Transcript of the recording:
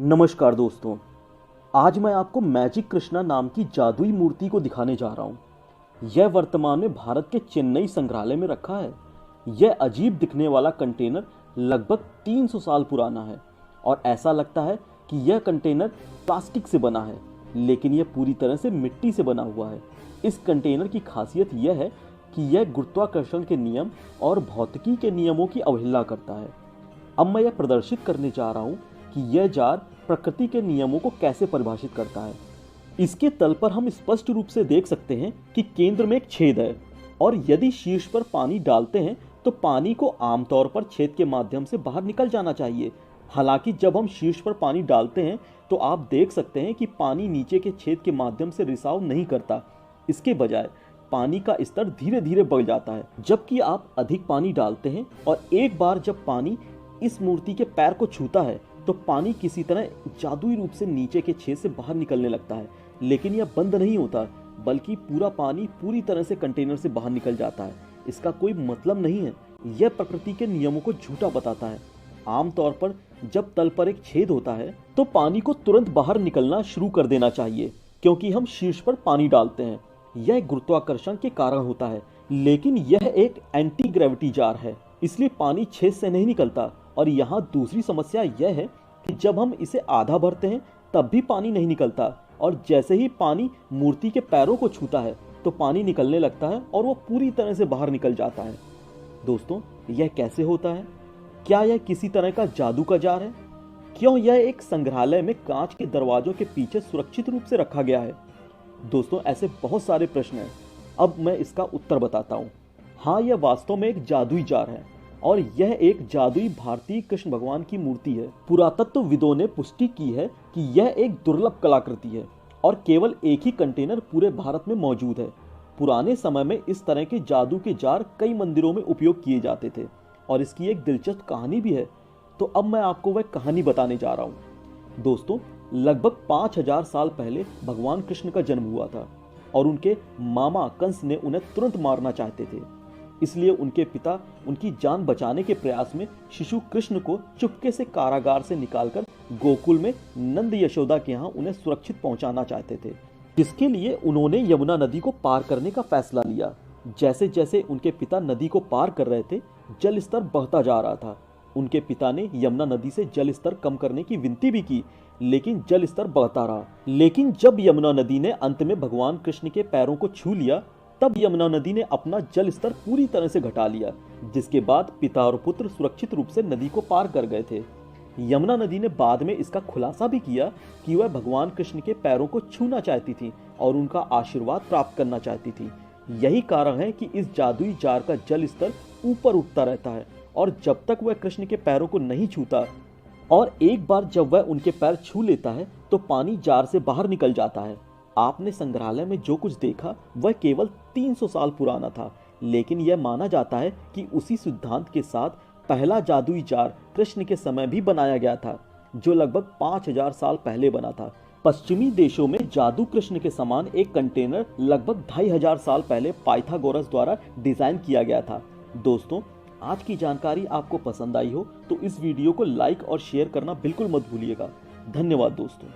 नमस्कार दोस्तों, आज मैं आपको मैजिक कृष्णा नाम की जादुई मूर्ति को दिखाने जा रहा हूँ। यह वर्तमान में भारत के चेन्नई संग्रहालय में रखा है। यह अजीब दिखने वाला कंटेनर लगभग 300 साल पुराना है और ऐसा लगता है कि यह कंटेनर प्लास्टिक से बना है, लेकिन यह पूरी तरह से मिट्टी से बना हुआ है। इस कंटेनर की खासियत यह है कि यह गुरुत्वाकर्षण के नियम और भौतिकी के नियमों की अवहेलना करता है। अब मैं यह प्रदर्शित करने जा रहा हूँ कि यह जार प्रकृति के नियमों को कैसे परिभाषित करता है। इसके तल पर हम स्पष्ट रूप से देख सकते हैं कि केंद्र में एक छेद है और यदि शीर्ष पर पानी डालते हैं तो पानी को आमतौर पर छेद के माध्यम से बाहर निकल जाना चाहिए। हालांकि जब हम शीर्ष पर पानी डालते हैं तो आप देख सकते हैं कि पानी नीचे के छेद के माध्यम से रिसाव नहीं करता। इसके बजाय पानी का स्तर धीरे धीरे बढ़ जाता है। जबकि आप अधिक पानी डालते हैं और एक बार जब पानी इस मूर्ति के पैर को छूता है तो पानी किसी तरह जादुई रूप से नीचे के छेद से बाहर निकलने लगता है। लेकिन यह बंद नहीं होता, बल्कि पूरा पानी पूरी तरह से कंटेनर से बाहर निकल जाता है। इसका कोई मतलब नहीं है। यह प्रकृति के नियमों को झूठा बताता है। आमतौर पर जब तल पर एक छेद होता है तो पानी को तुरंत बाहर निकलना शुरू कर देना चाहिए, क्योंकि हम शीर्ष पर पानी डालते हैं। यह गुरुत्वाकर्षण के कारण होता है, लेकिन यह एक एंटी ग्रेविटी जार है, इसलिए पानी छेद से नहीं निकलता। और यहाँ दूसरी समस्या यह है कि जब हम इसे आधा भरते हैं तब भी पानी नहीं निकलता, और जैसे ही पानी मूर्ति के पैरों को छूता है तो पानी निकलने लगता है और वो पूरी तरह से बाहर निकल जाता है। दोस्तों, यह कैसे होता है? क्या यह किसी तरह का जादू का जार है? क्यों यह एक संग्रहालय में कांच के दरवाजों के पीछे सुरक्षित रूप से रखा गया है? दोस्तों, ऐसे बहुत सारे प्रश्न हैं। अब मैं इसका उत्तर बताता हूँ। हाँ, यह वास्तव में एक जादुई जार है और यह एक जादुई भारतीय कृष्ण भगवान की मूर्ति है। पुरातत्वविदों ने पुष्टि की है कि यह एक दुर्लभ कलाकृति है और केवल एक ही कंटेनर पूरे भारत में मौजूद है। पुराने समय में इस तरह के जादू के जार कई मंदिरों में उपयोग किए जाते थे और इसकी एक दिलचस्प कहानी भी है। तो अब मैं आपको वह कहानी बताने जा रहा हूँ। दोस्तों, लगभग 5000 साल पहले भगवान कृष्ण का जन्म हुआ था और उनके मामा कंस ने उन्हें तुरंत मारना चाहते थे। इसलिए उनके पिता उनकी जान बचाने के प्रयास में शिशु कृष्ण को चुपके से कारागार से निकालकर गोकुल में नंद यशोदा के यहाँ उन्हें सुरक्षित पहुंचाना चाहते थे, जिसके लिए उन्होंने यमुना नदी को पार करने का फैसला लिया। जैसे जैसे उनके पिता नदी को पार कर रहे थे, जल स्तर बढ़ता जा रहा था। उनके पिता ने यमुना नदी से जल स्तर कम करने की विनती भी की, लेकिन जल स्तर बढ़ता रहा। लेकिन जब यमुना नदी ने अंत में भगवान कृष्ण के पैरों को छू लिया, तब यमुना नदी ने अपना जल स्तर पूरी तरह से घटा लिया, जिसके बाद पिता और पुत्र सुरक्षित रूप से नदी को पार कर गए थे। यमुना नदी ने बाद में इसका खुलासा भी किया कि वह भगवान कृष्ण के पैरों को छूना चाहती थी और उनका आशीर्वाद प्राप्त करना चाहती थी। यही कारण है कि इस जादुई जार का जल स्तर ऊपर उठता रहता है और जब तक वह कृष्ण के पैरों को नहीं छूता, और एक बार जब वह उनके पैर छू लेता है तो पानी जार से बाहर निकल जाता है। आपने संग्रहालय में जो कुछ देखा वह केवल 300 साल पुराना था, लेकिन यह माना जाता है कि उसी सिद्धांत के साथ पहला जादुई जार कृष्ण के समय भी बनाया गया था, जो लगभग 5000 साल पहले बना था। पश्चिमी देशों में जादू कृष्ण के समान एक कंटेनर लगभग 2500 साल पहले पाइथागोरस द्वारा डिजाइन किया गया था। दोस्तों, आज की जानकारी आपको पसंद आई हो तो इस वीडियो को लाइक और शेयर करना बिल्कुल मत भूलिएगा। धन्यवाद दोस्तों।